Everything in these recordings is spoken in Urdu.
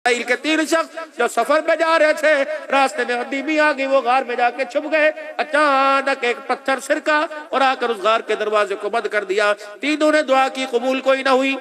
اسرائیل کے 3 شخص جو سفر پہ جا رہے تھے، راستے میں دھیمی آ گئی، وہ غار میں جا کے چھپ گئے، اچانک ایک پتھر سرکا اور آ کر اس غار کے دروازے کو بند کر دیا۔ تینوں نے دعا کی، قبول کوئی نہ ہوئی۔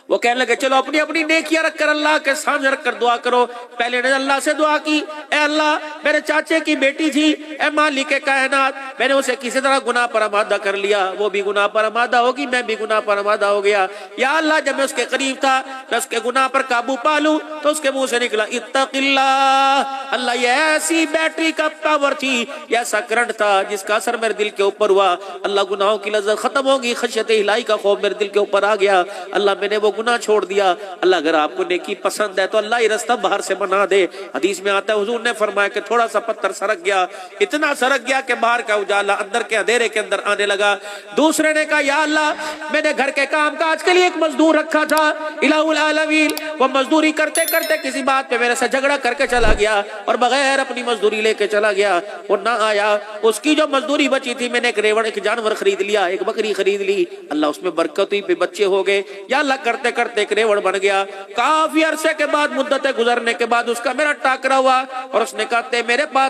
وہ کہنے لگے چلو اپنی اپنی نیکیاں رکھ کر اللہ کے سامنے رکھ کر دعا کرو۔ پہلے نے اللہ سے دعا کی، اے اللہ میرے چاچے کی بیٹی تھی، اے مالک کائنات، میں نے اسے کسی طرح گناہ پر آمادہ کر لیا، وہ بھی گناہ پر آمادہ ہوگی، میں بھی گناہ پر آمادہ ہو گیا۔ یا اللہ جب میں اس کے قریب تھا، میں اس کے گناہ پر قابو پالوں تو اس کے منہ سے نکلا اتق اللہ۔ اللہ یہ ایسی بیٹری کا پاور تھی، یہ ایسا کرنٹ تھا جس کا اثر میرے دل کے اوپر ہوا۔ اللہ گناہوں کی لذت ختم ہوگی، خشیت الہی کا خوف میرے دل کے اوپر آ گیا۔ اللہ میں نے وہ گناہ چھوڑ دیا۔ اللہ اگر آپ کو نیکی پسند ہے تو اللہ ہی رستہ باہر سے بنا دے۔ حدیث میں آتا ہے حضور نے فرمایا کہ تھوڑا سا پتھر سرک گیا، اتنا سرک گیا کہ باہر کا اجالا اندر کے اندھیرے کے اندر آنے لگا۔ دوسرے نے کہا یا اللہ میں نے گھر کے کام کاج کے لیے ایک مزدور رکھا تھا، الہ العالمین وہ مزدوری کرتے کرتے کسی بات پہ میرے سے جھگڑا کر کے چلا گیا اور بغیر اپنی مزدوری لے کے چلا گیا، وہ نہ آیا، اس کی جو مزدوری بچی تھی میں نے ایک ریوڑ ایک جانور خرید لیا، ایک بکری خرید لی، اللہ اس میں برکت ہوئی، پہ بچے ہو گئے۔ یا اللہ کرتے کرتے ایک ریوڑ بن گیا۔ کافی عرصے کے بعد مدتیں گزرنے کے بعد اس کا میرا ٹاکرا ہوا اور اس نے کہا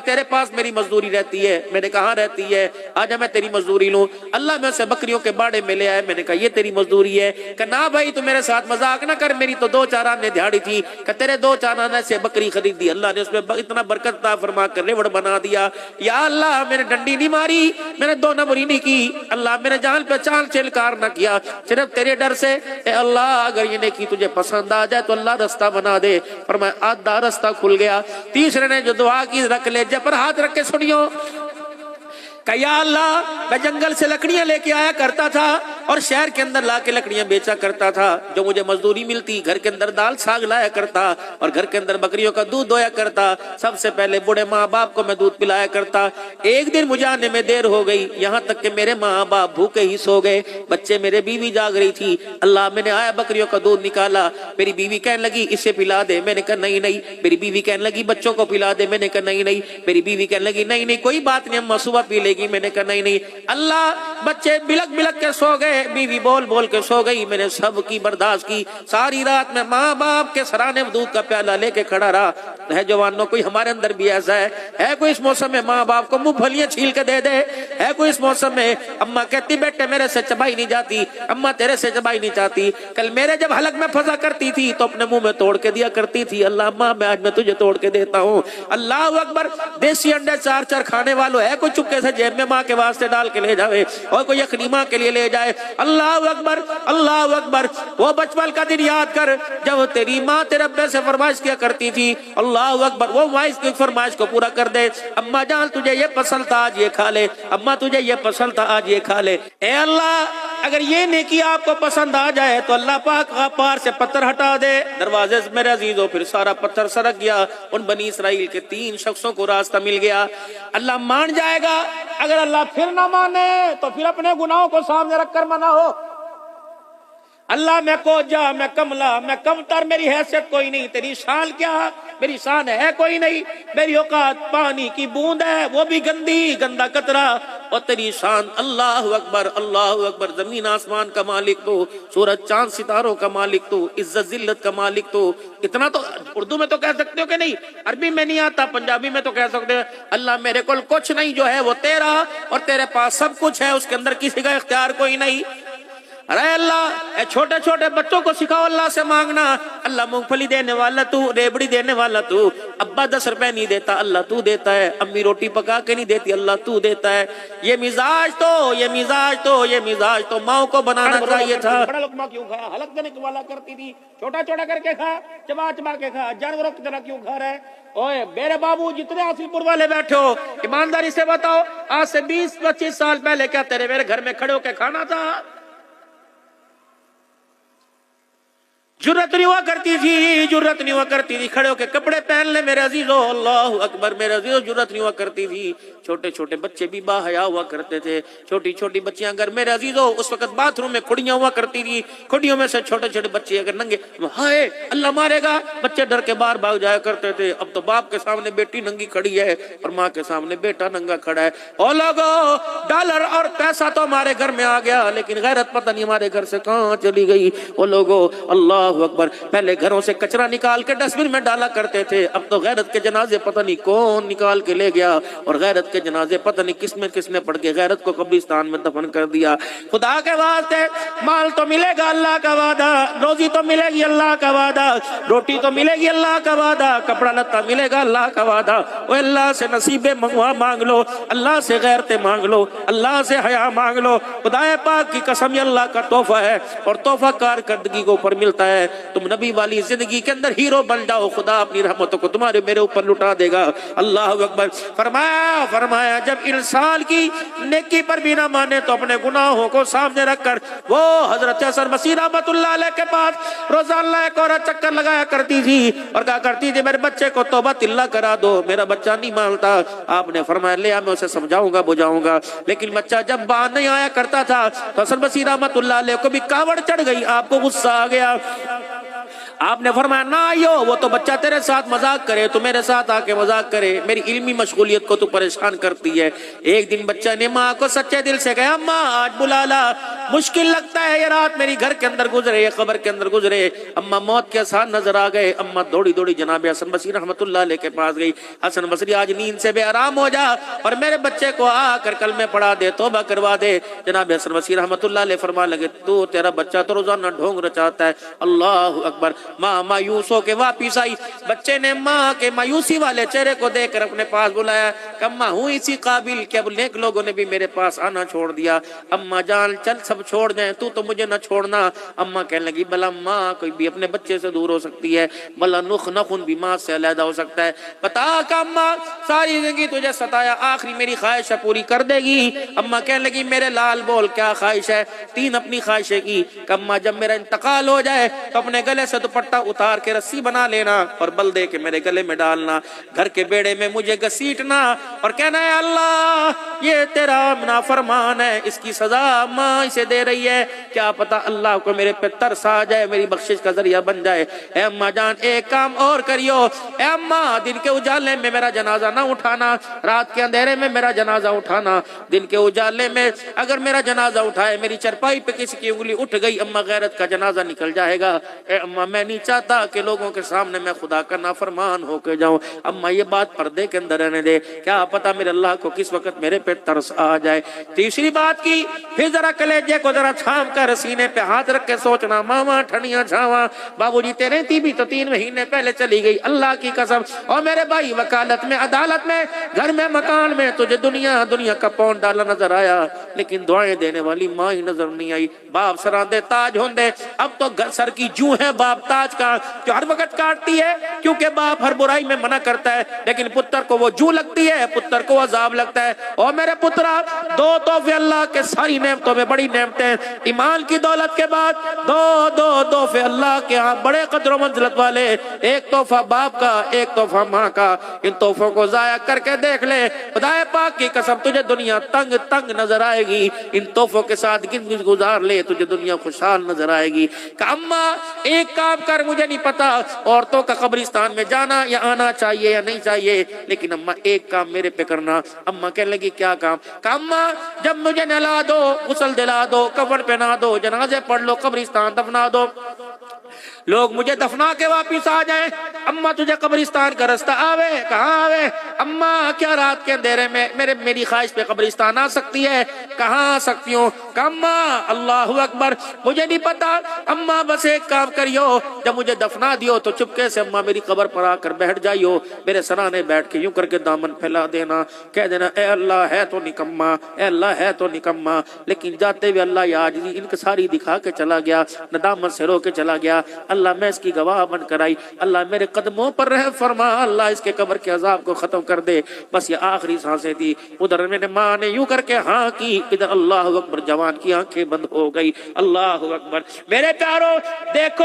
تیرے پاس میری مزدوری رہتی ہے۔ میں نے کہاں رہتی ہے؟ آج میں تیری مزدوری لوں۔ اللہ میں اسے بکریوں کے باڑے میں لے آئے، میں نے کہا یہ تیری مزدوری ہے؟ کہ نہ بھائی تو میرے ساتھ مذاق نہ کر، میری تو 2-4 آنے دہاڑی تھی، کہ تیرے 2-4 آنے سے بکری خرید دی، اللہ نے اس میں اتنا برکت عطا فرما کر ریوڑ بنا دیا۔ یا اللہ میں نے ڈنڈی نہیں ماری، میں نے 2 نمبری نہیں کی، اللہ میرے جان پہ چال چلکار نہ کیا، صرف تیرے ڈر سے۔ اے اللہ اگر یہ نیکی تجھے پسند آ جائے تو اللہ رستہ بنا دے۔ فرمایا آدھا رستہ کھل گیا۔ تیسرے نے جو دعا کی رکھ لے جب پر ہاتھ رکھ کے سنیو کہ یا اللہ میں جنگل سے لکڑیاں لے کے آیا کرتا تھا اور شہر کے اندر لا کے لکڑیاں بیچا کرتا تھا، جو مجھے مزدوری ملتی گھر کے اندر دال ساگ لایا کرتا اور گھر کے اندر بکریوں کا دودھ دویا کرتا، سب سے پہلے بوڑھے ماں باپ کو میں دودھ پلایا کرتا۔ ایک دن مجھے آنے میں دیر ہو گئی، یہاں تک کہ میرے ماں باپ بھوکے ہی سو گئے، بچے میرے بیوی جاگ رہی تھی۔ اللہ میں نے آیا بکریوں کا دودھ نکالا، میری بیوی کہنے لگی اسے پلا دے، میں نے کہا نہیں نہیں، میری بیوی کہنے لگی بچوں کو پلا دے، میں نے کہا نہیں نہیں، میری بیوی کہنے لگی نہیں نہیں کوئی بات نہیں اماں صبح پی لے گی، میں نے کہا نہیں نہیں۔ اللہ بچے بلک بلک کے سو گئے، بیوی بول بول کے سو گئی، میں نے سب کی برداشت کی۔ ساری رات میں ماں باپ کے سرانے دودھ کا پیالہ لے کے کھڑا رہا۔ ہے جوانوں کوئی ہمارے اندر بھی ایسا ہے کوئی اس موسم میں ماں باپ کو منہ پھلیاں چھیل کے دے دے؟ ہے کوئی اس موسم میں اماں کہتی بیٹے میرے سے چبائی نہیں جاتی، اماں تیرے سے چبائی نہیں چاہتی، کل میرے جب حلق میں پھنسا کرتی تھی تو اپنے منہ میں توڑ کے دیا کرتی تھی، اللہ اماں میں آج میں تجھے توڑ کے دیتا ہوں۔ اللہ اکبر۔ دیسی انڈے 4 کھانے والوں ہے کوئی چپکے سے جیب میں ماں کے واسطے ڈال کے لے جائے اور کوئی یخنی ماں کے لیے لے جائے؟ اللہ اکبر اللہ اکبر۔ وہ بچپن کا دن یاد کر جب تیری ماں تیرے ابے سے فرمائش کیا کرتی تھی، اللہ اکبر، وہ فرمائش کو پورا کر دے۔ اماں جان تجھے یہ پسند تھا آج یہ کھا لے، اماں تجھے یہ پسند تھا آج یہ کھا لے۔ اے اللہ اگر یہ نیکی آپ کو پسند آ جائے تو اللہ پاک پار سے پتھر ہٹا دے۔ دروازے سے میرے عزیزوں پھر سارا پتھر سرک گیا، ان بنی اسرائیل کے 3 شخصوں کو راستہ مل گیا۔ اللہ مان جائے گا، اگر اللہ پھر نہ مانے تو پھر اپنے گناہوں کو سامنے رکھ کر منا ہو۔ اللہ میں کو جا میں کملا میں کمتر، میری حیثیت کوئی نہیں، تیری شان کیا؟ میری شان ہے کوئی نہیں، میری اوقات پانی کی بوند ہے وہ بھی گندی گندا قطرہ، اور تیری شان اللہ اکبر اللہ اکبر، زمین آسمان کا مالک تو، سورج چاند ستاروں کا مالک تو، عزت ذلت کا مالک تو۔ اتنا تو اردو میں تو کہہ سکتے ہو کہ نہیں؟ عربی میں نہیں آتا، پنجابی میں تو کہہ سکتے ہو اللہ میرے کول کچھ نہیں، جو ہے وہ تیرا اور تیرے پاس سب کچھ ہے، اس کے اندر کسی کا اختیار کوئی نہیں۔ ارے اللہ اے چھوٹے چھوٹے بچوں کو سکھاؤ اللہ سے مانگنا، اللہ مونگ پھلی دینے والا تو، ریبڑی دینے والا تو، ابا 10 روپے نہیں دیتا اللہ تو دیتا ہے، امی روٹی پکا کے نہیں دیتی اللہ تو دیتا ہے۔ یہ مزاج تو ماؤں کو بنانا چاہیے تھا۔ بڑا لقمہ کیوں کھایا؟ حلق دینے والا کرتی تھی، چھوٹا چھوٹا کر کے کھا، چبا چبا کے کھا، جانوروں کی طرح کیوں کھا رہا ہے؟ اوے میرے بابو جتنے حاصل پور والے بیٹھے ہو ایمانداری سے بتاؤ، آج سے 20-25 سال پہلے کیا تیرے میرے گھر میں کھڑے ہو کے کھانا تھا؟ جرت نہیں ہوا کرتی تھی کھڑے ہو کے کپڑے پہن لے میرے عزیزو، اللہ اکبر میرے عزیزو، جرت نہیں ہوا کرتی تھی۔ چھوٹے چھوٹے بچے بھی با حیا ہوا کرتے تھے، چھوٹی چھوٹی بچیاں اگر میرے عزیزو اس وقت باتھ روم میں کھڑیاں ہوا کرتی تھی، کھڑیوں میں سے چھوٹے چھوٹے بچے اگر ننگے، ہائے اللہ مارے گا، بچے ڈر کے باہر بھاگ جایا کرتے تھے۔ اب تو باپ کے سامنے بیٹی ننگی کھڑی ہے اور ماں کے سامنے بیٹا ننگا کھڑا ہے۔ او لوگو ڈالر اور پیسہ تو ہمارے گھر میں آ گیا، لیکن غیرت پتہ نہیں ہمارے گھر سے کہاں چلی گئی۔ او لوگو اللہ اللہ اکبر. پہلے گھروں سے کچرا نکال کے ڈسٹ بن میں ڈالا کرتے تھے, اب تو غیرت کے جنازے پتہ نہیں کون نکال کے لے گیا, اور غیرت کے جنازے پتہ نہیں کس نے پڑھ کے غیرت کو قبرستان میں دفن کر دیا. خدا کے واسطے مال تو ملے گا اللہ کا وعدہ, روزی تو ملے گی اللہ کا وعدہ, روٹی تو ملے گی اللہ کا وعدہ, کپڑا لتا ملے گا اللہ کا وعدہ. وہ اللہ سے نصیب منگوا مانگ لو, اللہ سے غیرتیں مانگ لو, اللہ سے حیا مانگ لو. خدا پاک کی قسم یہ اللہ کا تحفہ ہے, اور تحفہ کارکردگی کو اوپر ملتا ہے. تم نبی والی زندگی کے اندر ہیرو بن جاؤ, خدا اپنی رحمتوں کو تمہارے میرے اوپر لٹا دے گا. اللہ اکبر. فرمایا جب انسان کی نیکی پر بھی نہ مانے تو اپنے گناہوں کو سامنے رکھ کر وہ حضرت حسن بصری رحمت اللہ علیہ کے پاس روزانہ ایک عورت چکر لگایا کرتی تھی اور کہا کرتی تھی میرے بچے کو توبہ تلا کرا دو, میرا بچہ نہیں مانتا. آپ نے فرمایا لے میں اسے سمجھاؤں گا بجھاؤں گا, لیکن بچہ جب باہر نہیں آیا کرتا تھا تو حسن بصری رحمت اللہ علیہ کو بھی کاوڑ چڑھ گئی, آپ کو غصہ آ گیا. آپ نے فرمایا نہ آئیو, وہ تو بچہ تیرے ساتھ مذاق کرے, تو میرے ساتھ آ کے مذاق کرے, میری علمی مشغولیت کو تو پریشان کرتی ہے. ایک دن بچہ نے ماں کو سچے دل سے کہا اماں آج بلا لا, مشکل لگتا ہے یہ رات میری گھر کے اندر گزرے, یہ قبر کے اندر گزرے. اماں موت کے ساتھ نظر آ گئے. اماں دوڑی جناب حسن بصری رحمت اللہ علیہ کے پاس گئی. حسن بصری آج نیند سے بے آرام ہو جا اور میرے بچے کو آ کر کلمے پڑھا دے, توبہ کروا دے. جناب حسن بصری رحمت اللہ علیہ فرما لگے تو تیرا بچہ تو روزانہ ڈھونگ رچاتا ہے. اللہ اکبر. ماں مایوس ہو کے واپس آئی. بچے نے ماں کے مایوسی والے چہرے کو دیکھ کر اپنے پاس بلایا کہ اماں ہوں اسی قابل کہ اب نیک لوگوں نے بھی میرے پاس آنا چھوڑ دیا. اماں جان چل سب چھوڑ جائیں, تو مجھے نہ چھوڑنا. اماں کہنے لگی بلا ماں کوئی بھی اپنے بچے سے دور ہو سکتی ہے, بلا نخن بھی ماں سے علیحدہ ہو سکتا ہے. بتا کہ اماں ساری زندگی تجھے ستایا, آخری میری خواہش پوری کر دے گی. اماں کہنے لگی میرے لال بول کیا خواہش ہے؟ 3 اپنی خواہشیں کی کہ اماں جب میرا انتقال ہو جائے تو اپنے گلے سے دوپٹہ اتار کے رسی بنا لینا اور بل دے کے میرے گلے میں ڈالنا, گھر کے بیڑے میں مجھے گھسیٹنا اور کہنا ہے اللہ یہ تیرا نافرمان ہے, اس کی سزا ماں اسے دے رہی ہے, کیا پتا اللہ کو میرے پہ ترس آ جائے, میری بخشش کا ذریعہ بن جائے. اے اماں جان ایک کام اور کریو, اے اماں دن کے اجالے میں میرا جنازہ نہ اٹھانا, رات کے اندھیرے میں میرا جنازہ اٹھانا. دن کے اجالے میں اگر میرا جنازہ اٹھائے, میری چرپائی پہ کسی کی انگلی اٹھ گئی, اماں غیرت کا جنازہ نکل جائے گا. اے اماں میں نہیں چاہتا کہ لوگوں کے سامنے میں خدا کا نافرمان ہو کے جاؤں. اماں یہ بات پردے کے اندر رہنے دے, کیا پتا میرے اللہ کو کس وقت میرے پہ ترس آ جائے. تیسری بات کی, پھر ذرا کلیجے کو ذرا چھام کر سینے پہ ہاتھ رکھ کے سوچنا ماما ٹھنیاں چھاواں بابو جی تیرے تھی بھی تو 3 مہینے پہلے چلی گئی, اللہ کی قسم. اور میرے بھائی وکالت میں, عدالت میں, گھر میں, مکان میں تجھے دنیا کا پون ڈالا نظر آیا, لیکن دعائیں دینے والی ماں ہی نظر نہیں آئی. باپ سراندے تاج ہوندے, اب تو سر کی جوں ہے باپ تاج کا جو ہر وقت کاٹتی ہے, کیونکہ باپ ہر برائی میں منع کرتا ہے, لیکن پتر کو وہ جوں لگتی ہے, پتر کو عذاب لگتا ہے. اور میرے پترا 2 تحفے اللہ کے ساری نعمتوں میں بڑی نعمتیں, ایمان کی دولت کے بعد 2 تحفے اللہ کے ہاں بڑے قدر و منزلت والے. ایک تحفہ باپ کا, ایک تحفہ ماں کا. ان تحفوں کو ضائع کر کے دیکھ لے, خدا پاک کی قسم تجھے دنیا تنگ نظر آئے گی. ان تحفوں کے ساتھ گن گزار لے, تجھے دنیا خوشحال نظر آئے گی. کہ اماں ایک کام کر, مجھے نہیں پتا عورتوں کا قبرستان میں جانا یا آنا چاہیے یا نہیں چاہیے, لیکن اماں ایک کام میرے پہ کرنا. اماں کہنے لگی کیا کام؟ کہ اماں جب مجھے نہلا دو, غسل دلا دو, کفن پہنا دو, جنازے پڑھ لو, قبرستان دفنا دو, لوگ مجھے دفنا کے واپس آ جائیں. اماں تجھے قبرستان کا رستہ آوے, کہاں آوے؟ اماں کیا رات کے اندھیرے میں میری خواہش پہ قبرستان آ سکتی ہے؟ کہاں آ سکتی ہوں؟ کہ اماں اللہ اکبر مجھے نہیں پتا. اماں بس ایک کام کریو, جب مجھے دفنا دیو تو چپکے سے اماں میری قبر پر آ کر بیٹھ جائیو, میرے سرانے بیٹھ کے یوں کر کے دامن پھیلا دینا, کہہ دینا اے اللہ ہے تو نکما, اے اللہ ہے تو نکما, لیکن جاتے ہوئے اللہ یہ عاجزی انکساری دکھا کے چلا گیا, ندامت سے رو کے چلا گیا. اللہ میں اس کی گواہ بن کر آئی, اللہ میرے قدموں پر رحم فرما, اللہ اس کے قبر کے عذاب کو ختم کر دے. بس یہ آخری سانسیں تھی. ادھر میرے ماں نے یوں کر کے ہاں کی, ادھر اللہ اکبر جوان کی آنکھیں بند ہو گئی. اللہ اکبر. میرے پیارو دیکھو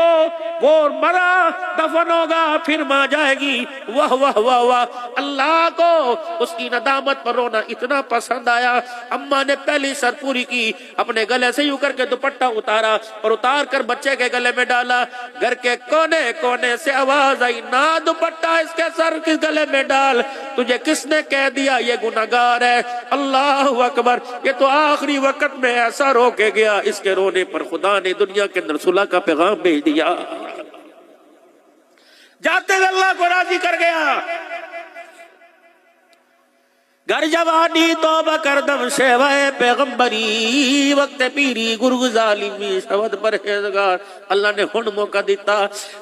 وہ مرا دفن ہوگا, پھر ماں جائے گی. واہ واہ واہ واہ, اللہ کو اس کی ندامت پر رونا اتنا پسند آیا. اماں نے پہلی شرط پوری کی, اپنے گلے سے یوں کر کے دوپٹہ اتارا اور اتار کر بچے کے گلے میں ڈالا. گھر کے کونے سے آواز آئی, نہ دوپٹہ اس کے سر کے گلے میں ڈال, تجھے کس نے کہہ دیا یہ گناہگار ہے؟ اللہ اکبر. یہ تو آخری وقت میں ایسا رو کے گیا, اس کے رونے پر خدا نے دنیا کے اندر صلح کا پیغام بھیج دیا. جاتے ہوئے اللہ کو راضی کر گیا. گر جوانی توبہ کردم شیوائے پیغمبری وقت پیری گرگ ظالمی شود پرہیزگار. اللہ نے ہن موقع دیتا.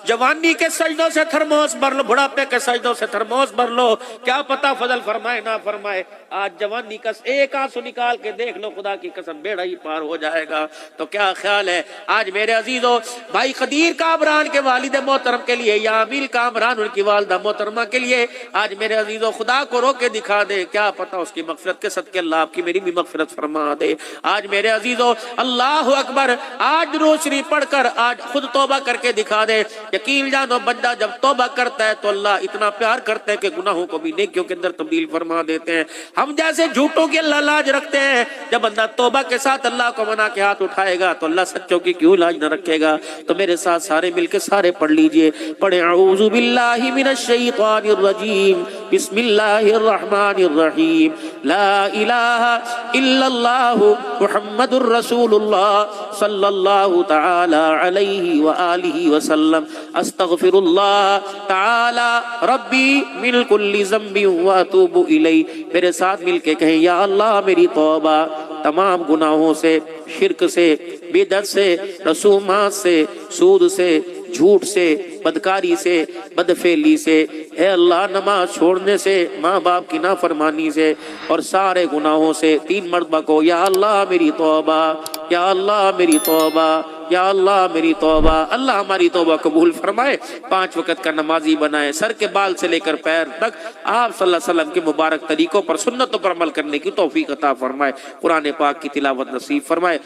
جوانی کے سجدوں سے تھرموس بھر لو, بڑھاپے کے سجدوں سے تھرموس بھر لو, کیا پتا فضل فرمائے نہ فرمائے. آج جوانی کا ایک آنسو نکال کے دیکھ لو, خدا کی قسم بیڑا ہی پار ہو جائے گا. تو کیا خیال ہے آج میرے عزیزو بھائی قدیر کامران کے والد محترم کے لیے یا امیر کامران ان کی والدہ محترمہ کے لیے آج میرے عزیزو خدا کو رو کے دکھا دے, کیا پتا اس کی مغفرت کے صدقے اللہ آپ کی میری بھی مغفرت فرما دے. آج میرے عزیزو اللہ اکبر, آج درود شریف پڑھ کر آج خود توبہ کر کے دکھا دے. یقین جانو بندہ جب توبہ کرتا ہے تو اللہ اتنا پیار کرتا ہے کہ گناہوں کو بھی نیکیوں کے اندر تبدیل فرما دیتے ہیں. ہم جیسے جھوٹوں کی اللہ لاج رکھتے ہیں, جب بندہ توبہ کے ساتھ اللہ کو منا کے ہاتھ اٹھائے گا تو اللہ سچوں کی کیوں لاج نہ رکھے گا. تو میرے ساتھ سارے مل کے سارے پڑھ لیجئے, پڑھیں اعوذ باللہ من الشیطان الرجیم بسم اللہ الرحمن الرحیم لا الہ الا اللہ محمد الرسول اللہ صلی اللہ تعالی علیہ وآلہ وسلم استغفر اللہ تعالی ربی من کل ذنب واتوب الیہ. میرے ساتھ مل کے کہیں یا اللہ میری توبہ تمام گناہوں سے, شرک سے, بدعت سے, رسومات سے, سود سے, جھوٹ سے, بدکاری سے, بدفعلی سے, اے اللہ نماز چھوڑنے سے, ماں باپ کی نافرمانی سے اور سارے گناہوں سے 3 مرتبہ کو یا اللہ میری توبہ, یا اللہ میری توبہ, یا اللہ میری توبہ. اللہ ہماری توبہ قبول فرمائے, 5 وقت کا نمازی بنائے, سر کے بال سے لے کر پیر تک آپ صلی اللہ علیہ وسلم کے مبارک طریقوں پر سنتوں پر عمل کرنے کی توفیق عطا فرمائے, قرآن پاک کی تلاوت نصیب فرمائے.